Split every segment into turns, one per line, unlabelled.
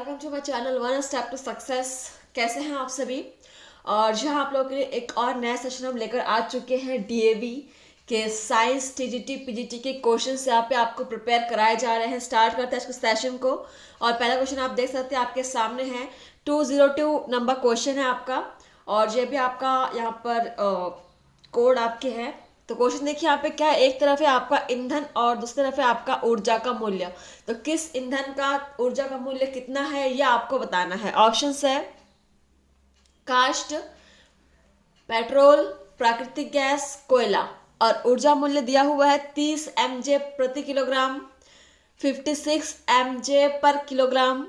Welcome to my channel one step to success. कैसे हैं आप सभी। और जहां आप लोगों के लिए एक और नया सेशन हम लेकर आ चुके हैं डीएवी के साइंस टीजीटी पीजीटी के क्वेश्चंस यहाँ पे आपको प्रिपेयर कराए जा रहे हैं। स्टार्ट करते हैं इस सेशन को। और पहला क्वेश्चन आप देख सकते हैं आपके सामने है 202 नंबर क्वेश्चन है आपका। और ये भी आपका यहाँ पर कोड आपके है। तो क्वेश्चन देखिए यहाँ पे क्या है, एक तरफ है आपका ईंधन और दूसरी तरफ है आपका ऊर्जा का मूल्य। तो किस ईंधन का ऊर्जा का मूल्य कितना है यह आपको बताना है। ऑप्शंस है काष्ठ, पेट्रोल, प्राकृतिक गैस, कोयला। और ऊर्जा मूल्य दिया हुआ है 30 mJ प्रति किलोग्राम, 56 mJ पर किलोग्राम,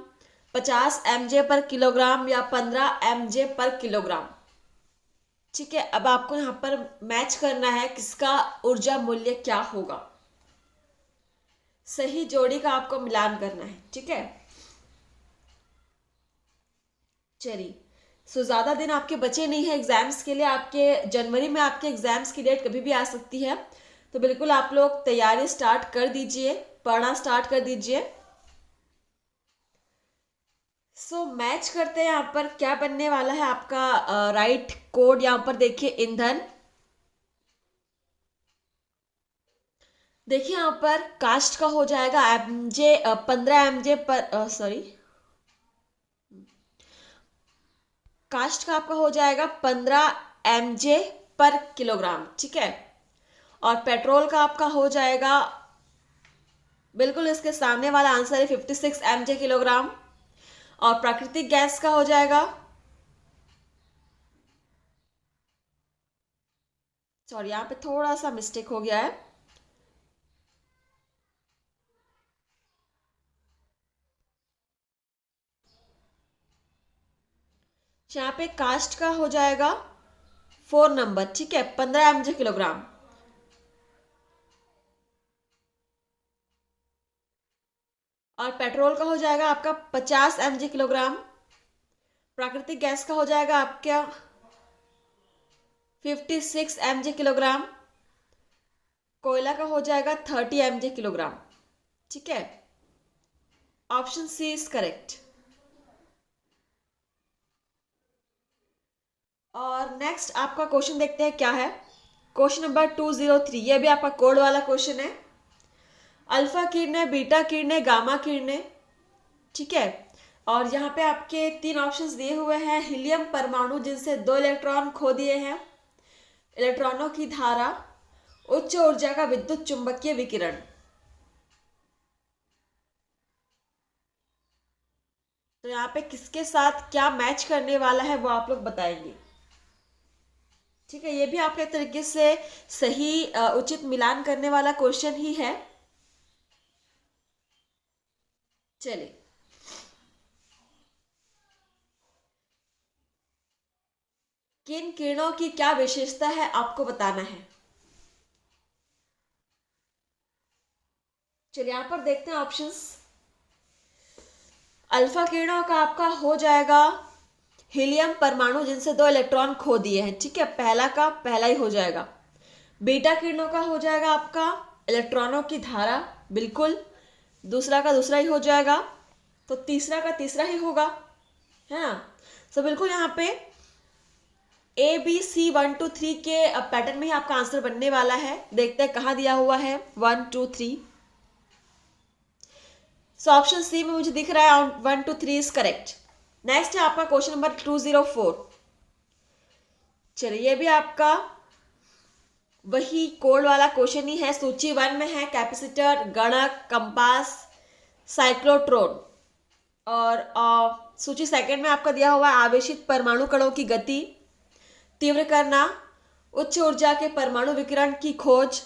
50 mJ पर किलोग्राम या 15 mJ पर किलोग्राम। ठीक है, अब आपको यहाँ पर मैच करना है किसका ऊर्जा मूल्य क्या होगा। सही जोड़ी का आपको मिलान करना है। ठीक है, चलिए। सो ज़्यादा दिन आपके बचे नहीं है एग्जाम्स के लिए। आपके जनवरी में आपके एग्जाम्स की डेट कभी भी आ सकती है। तो बिल्कुल आप लोग तैयारी स्टार्ट कर दीजिए, पढ़ना स्टार्ट कर दीजिए। सो मैच करते हैं यहाँ पर क्या बनने वाला है आपका राइट कोड। यहाँ पर देखिए ईंधन, देखिए यहाँ पर कास्ट का हो जाएगा एमजे 15 mJ पर सॉरी, कास्ट का आपका हो जाएगा 15 mJ पर किलोग्राम। ठीक है, और पेट्रोल का आपका हो जाएगा, बिल्कुल इसके सामने वाला आंसर है 56 mJ किलोग्राम। और प्राकृतिक गैस का हो जाएगा, सॉरी यहाँ पे थोड़ा सा मिस्टेक हो गया है। यहाँ पे कास्ट का हो जाएगा 4 नंबर। ठीक है, 15 mJ किलोग्राम। और पेट्रोल का हो जाएगा आपका 50 mJ किलोग्राम। प्राकृतिक गैस का हो जाएगा आपका 56 mJ किलोग्राम। कोयला का हो जाएगा 30 mJ किलोग्राम। ठीक है, ऑप्शन सी इज करेक्ट। और नेक्स्ट आपका क्वेश्चन देखते हैं क्या है। क्वेश्चन नंबर 203, ये भी आपका कोड वाला क्वेश्चन है। अल्फा किरणें, बीटा किरणें, गामा किरणें। ठीक है, और यहाँ पे आपके 3 ऑप्शंस दिए हुए हैं। हीलियम परमाणु जिनसे 2 इलेक्ट्रॉन खो दिए हैं, इलेक्ट्रॉनों की धारा, उच्च ऊर्जा का विद्युत चुंबकीय विकिरण। तो यहाँ पे किसके साथ क्या मैच करने वाला है वो आप लोग बताएंगे। ठीक है, ये भी आपके तरीके से सही उचित मिलान करने वाला क्वेश्चन ही है। चलिए, किन किरणों की क्या विशेषता है आपको बताना है। चलिए यहां पर देखते हैं ऑप्शंस। अल्फा किरणों का आपका हो जाएगा हीलियम परमाणु जिनसे 2 इलेक्ट्रॉन खो दिए हैं। ठीक है, पहला का पहला ही हो जाएगा। बीटा किरणों का हो जाएगा आपका इलेक्ट्रॉनों की धारा, बिल्कुल दूसरा का दूसरा ही हो जाएगा। तो तीसरा का तीसरा ही होगा, है ना। तो बिल्कुल यहाँ पे ABC 1 2 3 के पैटर्न में ही आपका आंसर बनने वाला है। देखते हैं कहाँ दिया हुआ है 1 2 3। सो ऑप्शन सी में मुझे दिख रहा है 1 2 3 इज करेक्ट। नेक्स्ट है आपका क्वेश्चन नंबर 204। चलिए, ये भी आपका वही कोड वाला क्वेश्चन ही है। सूची 1 में है कैपेसिटर, गणक, कंपास, साइक्लोट्रॉन। और सूची 2 में आपका दिया हुआ है आवेशित परमाणु कणों की गति, तीव्र करना, उच्च ऊर्जा के परमाणु विकिरण की खोज,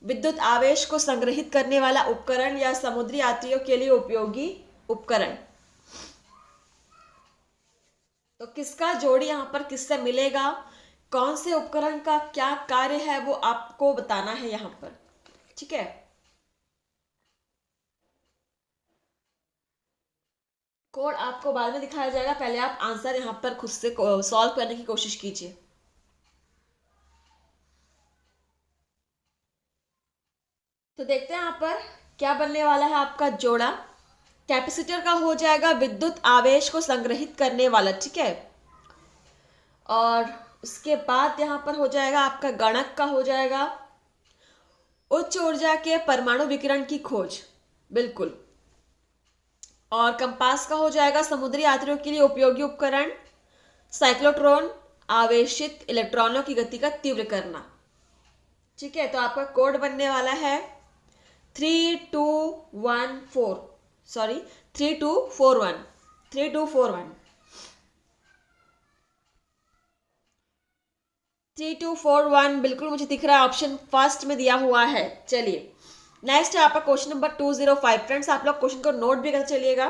विद्युत आवेश को संग्रहित करने वाला उपकरण या समुद्री यात्रियों के लिए उपयोगी उपकरण। तो किसका जोड़ी यहां पर किससे मिलेगा, कौन से उपकरण का क्या कार्य है वो आपको बताना है यहां पर। ठीक है, कोड आपको बाद में दिखाया जाएगा, पहले आप आंसर यहां पर खुद से सॉल्व करने की कोशिश कीजिए। तो देखते हैं यहाँ पर क्या बनने वाला है आपका जोड़ा। कैपेसिटर का हो जाएगा विद्युत आवेश को संग्रहित करने वाला, ठीक है। और उसके बाद यहाँ पर हो जाएगा आपका गणक का हो जाएगा उच्च ऊर्जा के परमाणु विकिरण की खोज, बिल्कुल। और कंपास का हो जाएगा समुद्री यात्रियों के लिए उपयोगी उपकरण, साइक्लोट्रॉन आवेशित इलेक्ट्रॉनों की गति का तीव्र करना, ठीक है। तो आपका कोड बनने वाला है 3214, सॉरी 3241, 3241, 3241 बिल्कुल मुझे दिख रहा है, ऑप्शन फर्स्ट में दिया हुआ है। चलिए नेक्स्ट है आपका क्वेश्चन नंबर 205। फ्रेंड्स आप लोग क्वेश्चन को नोट भी करते चलिएगा।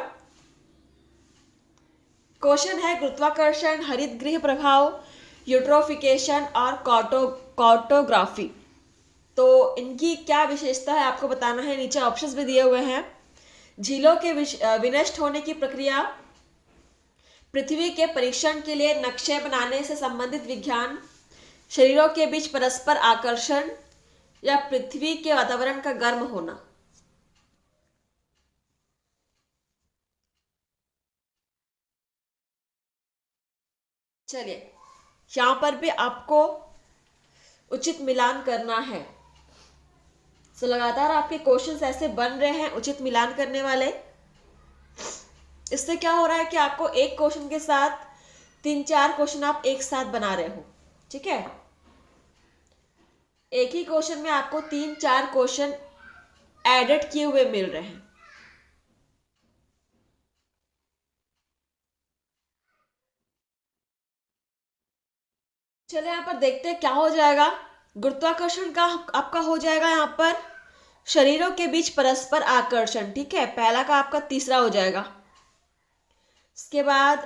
क्वेश्चन है गुरुत्वाकर्षण, हरित गृह प्रभाव, यूट्रोफिकेशन और कार्टोग्राफी। तो इनकी क्या विशेषता है आपको बताना है। नीचे ऑप्शंस भी दिए हुए हैं। झीलों के विनष्ट होने की प्रक्रिया, पृथ्वी के परीक्षण के लिए नक्शे बनाने से संबंधित विज्ञान, शरीरों के बीच परस्पर आकर्षण, या पृथ्वी के वातावरण का गर्म होना। चलिए यहां पर भी आपको उचित मिलान करना है। तो लगातार आपके क्वेश्चंस ऐसे बन रहे हैं उचित मिलान करने वाले। इससे क्या हो रहा है कि आपको एक क्वेश्चन के साथ 3-4 क्वेश्चन आप एक साथ बना रहे हो, ठीक है। एक ही क्वेश्चन में आपको 3-4 क्वेश्चन एडेड किए हुए मिल रहे हैं। चलिए यहाँ पर देखते हैं क्या हो जाएगा। गुरुत्वाकर्षण का आपका हो जाएगा यहाँ पर शरीरों के बीच परस्पर आकर्षण, ठीक है, पहला का आपका तीसरा हो जाएगा। इसके बाद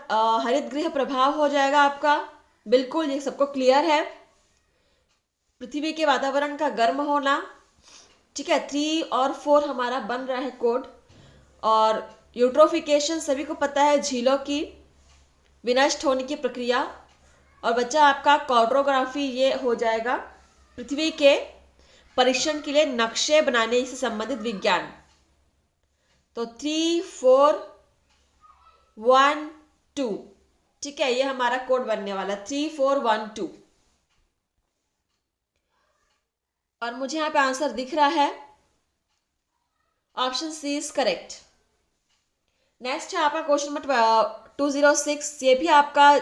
हरित गृह प्रभाव हो जाएगा आपका, बिल्कुल ये सबको क्लियर है। पृथ्वी के वातावरण का गर्म होना, ठीक है, 3 और 4 हमारा बन रहा है कोड। और यूट्रोफिकेशन सभी को पता है, झीलों की विनष्ट होने की प्रक्रिया। और बच्चा आपका कार्टोग्राफी ये हो जाएगा पृथ्वी के परीक्षण के लिए नक्शे बनाने से संबंधित विज्ञान। तो 3, 4, 1, 2, ठीक है, ये हमारा कोड बनने वाला 3, 4, 1, 2। और मुझे यहाँ पे आंसर दिख रहा है, option C is correct. Next है आपका क्वेश्चन नंबर 206। ये भी आपका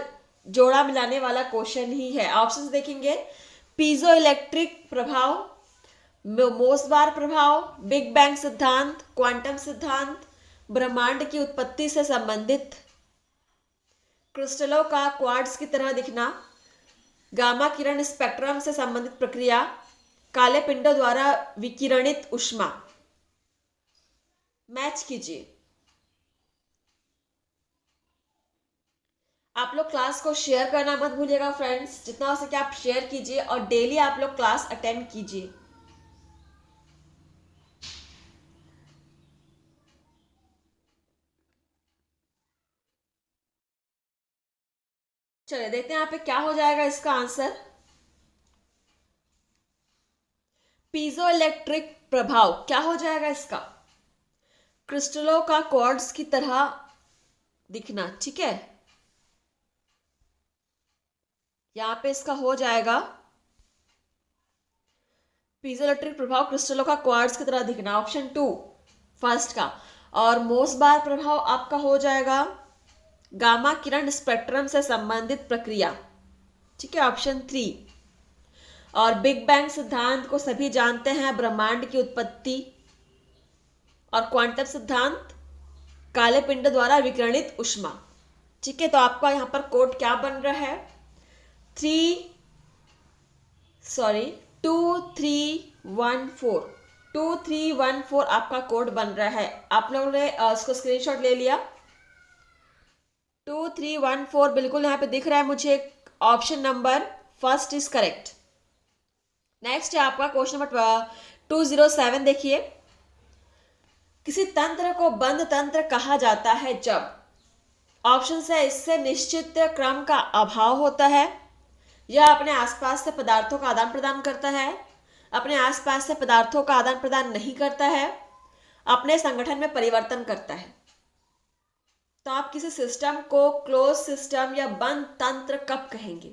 जोड़ा मिलाने वाला क्वेश्चन ही है। ऑप्शंस देखेंगे, पीजो इलेक्ट्रिक प्रभाव, मोसबार प्रभाव, बिग बैंग सिद्धांत, क्वांटम सिद्धांत, ब्रह्मांड की उत्पत्ति से संबंधित, क्रिस्टलों का क्वार्ट्ज की तरह दिखना, गामा किरण स्पेक्ट्रम से संबंधित प्रक्रिया, काले पिंडों द्वारा विकिरणित ऊष्मा। मैच कीजिए। आप लोग क्लास को शेयर करना मत भूलिएगा फ्रेंड्स, जितना हो सके आप शेयर कीजिए और डेली आप लोग क्लास अटेंड कीजिए। चलिए देखते हैं यहाँ पे क्या हो जाएगा इसका आंसर। पीजो इलेक्ट्रिक प्रभाव क्या हो जाएगा इसका, क्रिस्टलों का क्वार्ट्ज की तरह दिखना, ठीक है। यहां पे इसका हो जाएगा पीजोइलेक्ट्रिक प्रभाव क्रिस्टलों का क्वार्ट्ज की तरह दिखना, ऑप्शन 2 फर्स्ट का। और मोसबार प्रभाव आपका हो जाएगा गामा किरण स्पेक्ट्रम से संबंधित प्रक्रिया, ठीक है, ऑप्शन 3। और बिग बैंग सिद्धांत को सभी जानते हैं, ब्रह्मांड की उत्पत्ति। और क्वांटम सिद्धांत, काले पिंड द्वारा विकिरणित ऊष्मा, ठीक है। तो आपका यहां पर कोड क्या बन रहा है, 2314, 2314 आपका कोड बन रहा है। आप लोगों ने इसको स्क्रीनशॉट ले लिया। 2314 बिल्कुल यहाँ पे दिख रहा है मुझे, option number first is correct. Next है आपका क्वेश्चन नंबर 207। देखिए, किसी तंत्र को बंद तंत्र कहा जाता है जब, ऑप्शन है, इससे निश्चित क्रम का अभाव होता है, यह अपने आसपास से पदार्थों का आदान प्रदान करता है, अपने आसपास से पदार्थों का आदान प्रदान नहीं करता है, अपने संगठन में परिवर्तन करता है। तो आप किसी सिस्टम को क्लोज सिस्टम या बंद तंत्र कब कहेंगे?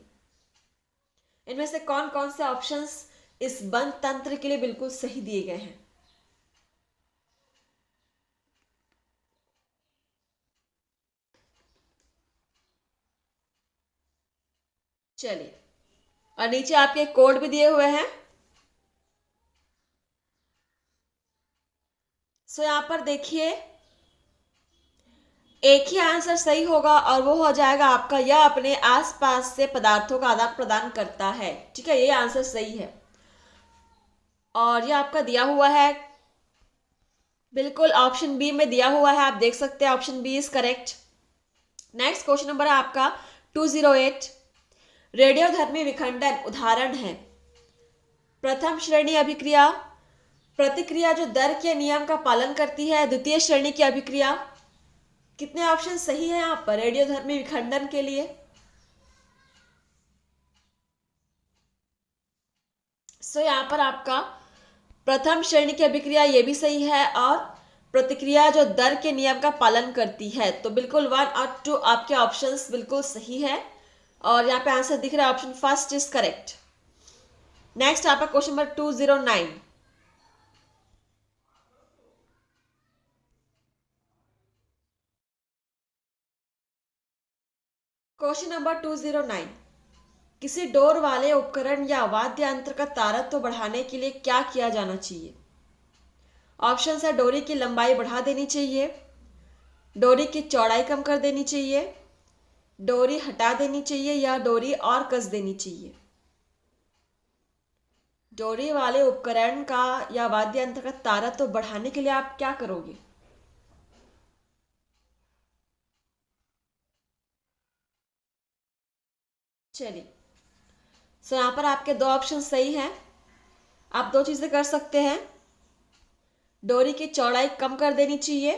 इनमें से कौन कौन से ऑप्शंस इस बंद तंत्र के लिए बिल्कुल सही दिए गए हैं? चलिए, और नीचे आपके कोड भी दिए हुए हैं। सो यहां पर देखिए, एक ही आंसर सही होगा और वो हो जाएगा आपका, यह अपने आसपास से पदार्थों का आदान प्रदान करता है। ठीक है, ये आंसर सही है और ये आपका दिया हुआ है, बिल्कुल ऑप्शन बी में दिया हुआ है, आप देख सकते हैं option B is correct. Next question number है आपका 208। रेडियोधर्मी विखंडन उदाहरण है। प्रथम श्रेणी अभिक्रिया, प्रतिक्रिया जो दर के नियम का पालन करती है, द्वितीय श्रेणी की अभिक्रिया। कितने ऑप्शन सही है यहाँ पर रेडियोधर्मी विखंडन के लिए? सो यहाँ पर आपका प्रथम श्रेणी की अभिक्रिया ये भी सही है और प्रतिक्रिया जो दर के नियम का पालन करती है। तो बिल्कुल 1 और 2 आपके ऑप्शंस बिल्कुल सही है और यहाँ पे आंसर दिख रहा है, option first is correct. Next आपका क्वेश्चन नंबर 209। क्वेश्चन नंबर 209, किसी डोर वाले उपकरण या वाद्य यंत्र का तारत्व बढ़ाने के लिए क्या किया जाना चाहिए? ऑप्शन है, डोरी की लंबाई बढ़ा देनी चाहिए, डोरी की चौड़ाई कम कर देनी चाहिए, डोरी हटा देनी चाहिए या डोरी और कस देनी चाहिए। डोरी वाले उपकरण का या वाद्य यंत्र का तारत्व बढ़ाने के लिए आप क्या करोगे? चलिए, सो यहां पर आपके दो ऑप्शन सही हैं। आप दो चीजें कर सकते हैं, डोरी की चौड़ाई कम कर देनी चाहिए,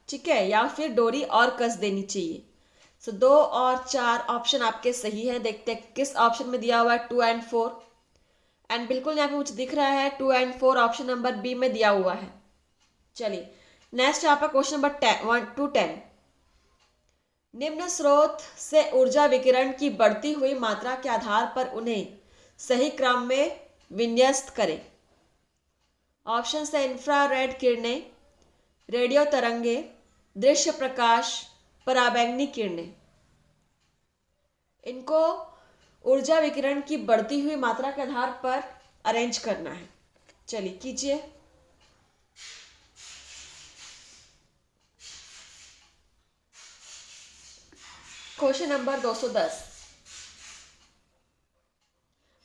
ठीक है, या फिर डोरी और कस देनी चाहिए। सो 2 और 4 ऑप्शन आपके सही हैं। देखते हैं किस ऑप्शन में दिया हुआ है 2 एंड 4। एंड बिल्कुल यहाँ पे मुझे दिख रहा है 2 एंड 4 ऑप्शन नंबर बी में दिया हुआ है। चलिए, नेक्स्ट आपका क्वेश्चन नंबर 10। निम्न स्रोत से ऊर्जा विकिरण की बढ़ती हुई मात्रा के आधार पर उन्हें सही क्रम में विन्यस्त करें। ऑप्शन है, इंफ्रारेड किरणें, रेडियो तरंगे, दृश्य प्रकाश, पराबैंगनी किरणें। इनको ऊर्जा विकिरण की बढ़ती हुई मात्रा के आधार पर अरेंज करना है। चलिए कीजिए। क्वेश्चन नंबर 210,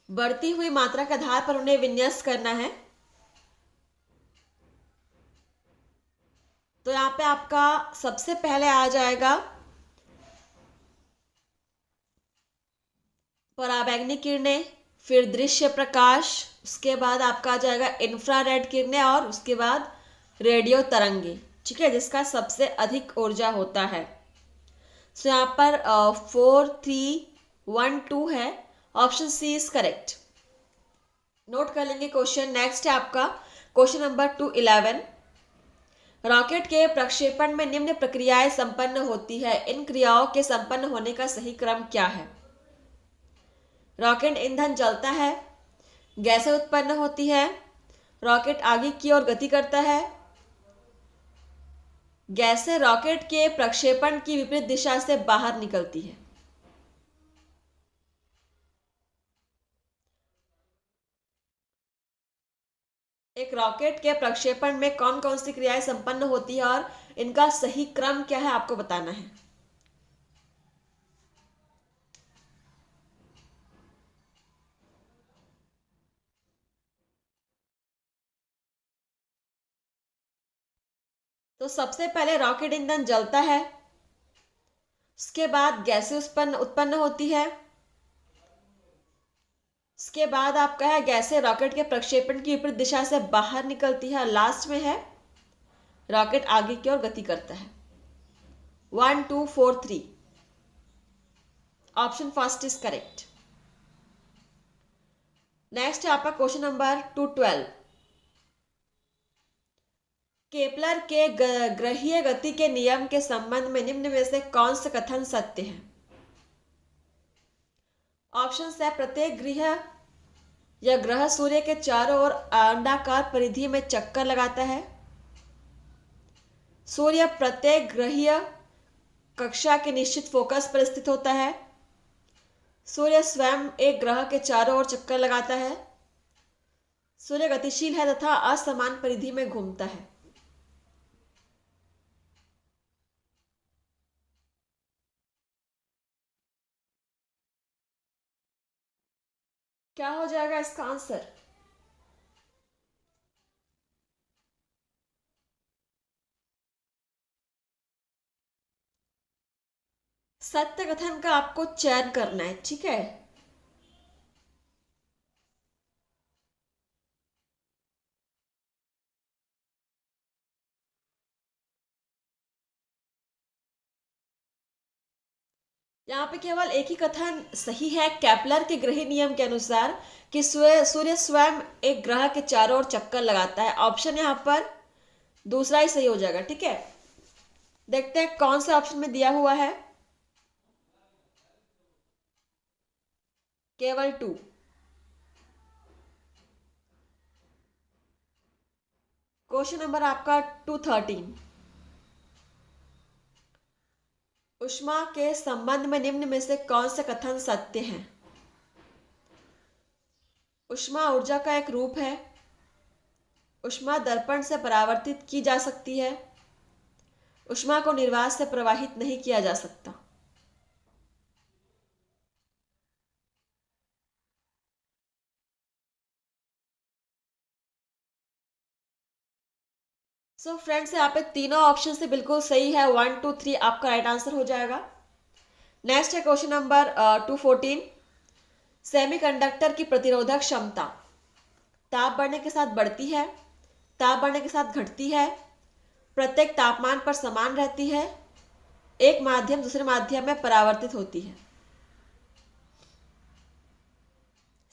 बढ़ती हुई मात्रा के आधार पर उन्हें विन्यास करना है। तो यहां पे आपका सबसे पहले आ जाएगा पराबैंगनी किरणें, फिर दृश्य प्रकाश, उसके बाद आपका आ जाएगा इंफ्रारेड किरणें और उसके बाद रेडियो तरंगे, ठीक है, जिसका सबसे अधिक ऊर्जा होता है। सो यहाँ पर 4 3 1 2 है, option C is correct. Note कर लेंगे क्वेश्चन। नेक्स्ट है आपका क्वेश्चन नंबर 211। रॉकेट के प्रक्षेपण में निम्न प्रक्रियाएं संपन्न होती है, इन क्रियाओं के संपन्न होने का सही क्रम क्या है? रॉकेट ईंधन जलता है, गैसें उत्पन्न होती है, रॉकेट आगे की ओर गति करता है, गैसें रॉकेट के प्रक्षेपण की विपरीत दिशा से बाहर निकलती है। एक रॉकेट के प्रक्षेपण में कौन कौन सी क्रियाएं संपन्न होती है और इनका सही क्रम क्या है आपको बताना है। तो सबसे पहले रॉकेट ईंधन जलता है, उसके बाद गैसें उत्पन्न होती है, उसके बाद आपका है गैसें रॉकेट के प्रक्षेपण की विपरीत दिशा से बाहर निकलती है, लास्ट में है रॉकेट आगे की ओर गति करता है। 1 2 4 3 option first is correct. Next है आपका क्वेश्चन नंबर 212। केपलर के ग्रहीय गति के नियम के संबंध में निम्न में से कौन से कथन सत्य हैं? ऑप्शन है, प्रत्येक ग्रह या ग्रह सूर्य के चारों ओर अंडाकार परिधि में चक्कर लगाता है। सूर्य प्रत्येक ग्रहीय कक्षा के निश्चित फोकस पर स्थित होता है। सूर्य स्वयं एक ग्रह के चारों ओर चक्कर लगाता है। सूर्य गतिशील है तथा असमान परिधि में घूमता है। क्या हो जाएगा इसका आंसर? सत्य कथन का आपको चयन करना है, ठीक है। यहाँ पे केवल एक ही कथन सही है, केपलर के ग्रही नियम के अनुसार कि सूर्य स्वयं एक ग्रह के चारों ओर चक्कर लगाता है। ऑप्शन यहाँ पर दूसरा ही सही हो जाएगा, ठीक है। देखते हैं कौन से ऑप्शन में दिया हुआ है। केवल 2। क्वेश्चन नंबर आपका 213। ऊष्मा के संबंध में निम्न में से कौन से कथन सत्य हैं? ऊष्मा ऊर्जा का एक रूप है। ऊष्मा दर्पण से परावर्तित की जा सकती है। ऊष्मा को निर्वात से प्रवाहित नहीं किया जा सकता। सो फ्रेंड्स, यहाँ पे तीनों ऑप्शन से बिल्कुल सही है। 1, 2, 3 आपका राइट आंसर हो जाएगा। नेक्स्ट है क्वेश्चन नंबर 214। सेमीकंडक्टर की प्रतिरोधक क्षमता ताप बढ़ने के साथ बढ़ती है, ताप बढ़ने के साथ घटती है, प्रत्येक तापमान पर समान रहती है, एक माध्यम दूसरे माध्यम में परावर्तित होती है।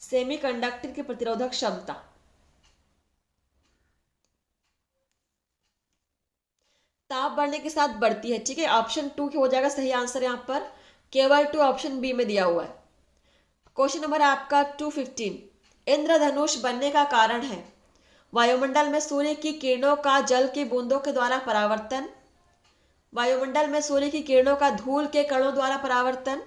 सेमीकंडक्टर की प्रतिरोधक क्षमता ताप बढ़ने के साथ बढ़ती है, ठीक है। ऑप्शन 2 हो जाएगा सही आंसर यहाँ पर। केवल 2 ऑप्शन बी में दिया हुआ है। क्वेश्चन नंबर आपका 215। इंद्रधनुष बनने का कारण है वायुमंडल में सूर्य की किरणों का जल की बूंदों के द्वारा परावर्तन, वायुमंडल में सूर्य की किरणों का धूल के कणों द्वारा परावर्तन,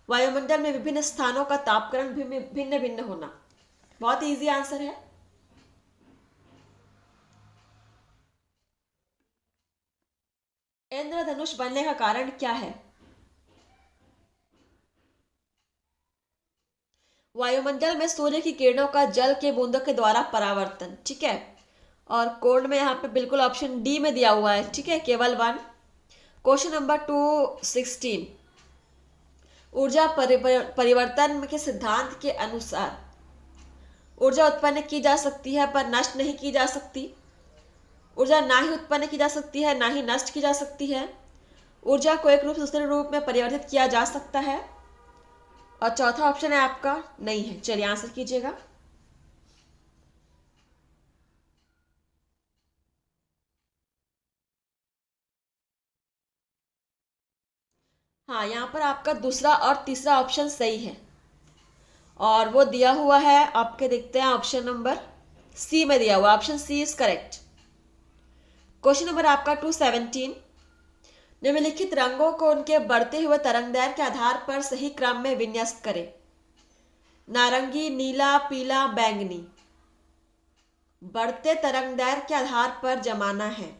वायुमंडल में विभिन्न स्थानों का तापक्रम भिन्न भिन्न होना। बहुत इजी आंसर है। इंद्रधनुष बनने का कारण क्या है? वायुमंडल में सूर्य की किरणों का जल के बूंदों के द्वारा परावर्तन, ठीक है। और कोड में यहाँ पे बिल्कुल ऑप्शन डी में दिया हुआ है, ठीक है, केवल 1। Question number 216। ऊर्जा परिवर्तन के सिद्धांत के अनुसार ऊर्जा उत्पन्न की जा सकती है पर नष्ट नहीं की जा सकती। ऊर्जा ना ही उत्पन्न की जा सकती है ना ही नष्ट की जा सकती है। ऊर्जा को एक रूप से दूसरे रूप में परिवर्तित किया जा सकता है। और चौथा ऑप्शन है आपका नहीं है। चलिए आंसर कीजिएगा। हाँ, यहाँ पर आपका दूसरा और तीसरा ऑप्शन सही है और वो दिया हुआ है आपके, देखते हैं ऑप्शन नंबर सी में दिया हुआ। Option C is correct. Question number आपका 217। निम्नलिखित रंगों को उनके बढ़ते हुए तरंगदैर्घ्य के आधार पर सही क्रम में विन्यस्त करें। नारंगी, नीला, पीला, बैंगनी। बढ़ते तरंगदैर्घ्य के आधार पर जमाना है।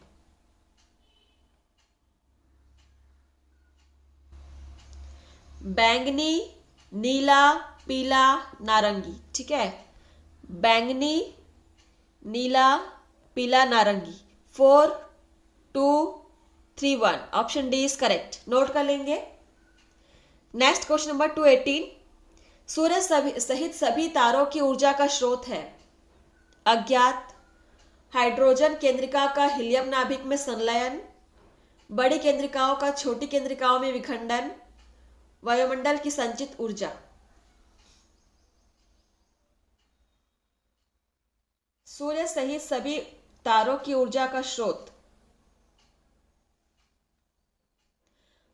बैंगनी, नीला, पीला, नारंगी, ठीक है। बैंगनी, नीला, पीला, नारंगी। 4, 2, 3, 1 option D is correct. Note कर लेंगे। Next question number 218। सूर्य सहित सभी तारों की ऊर्जा का स्रोत है अज्ञात, हाइड्रोजन केंद्रिका का हीलियम नाभिक में संलयन, बड़ी केंद्रिकाओं का छोटी केंद्रिकाओं में विखंडन, वायुमंडल की संचित ऊर्जा। सूर्य सहित सभी तारों की ऊर्जा का स्रोत।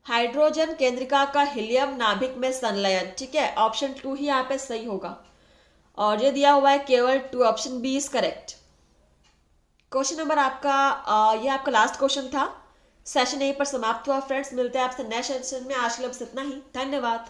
हाइड्रोजन केंद्रिका का हीलियम नाभिक में संलयन। ठीक है, ऑप्शन 2 ही यहाँ पे सही होगा। और ये दिया हुआ है केवल 2, option B is correct. Question number आपका ये आपका लास्ट क्वेश्चन था। सेशन यहीं पर समाप्त हुआ फ्रेंड्स, मिलते हैं आपसे नेक्स्ट सेशन में। आज के लिए बस इतना ही, धन्यवाद।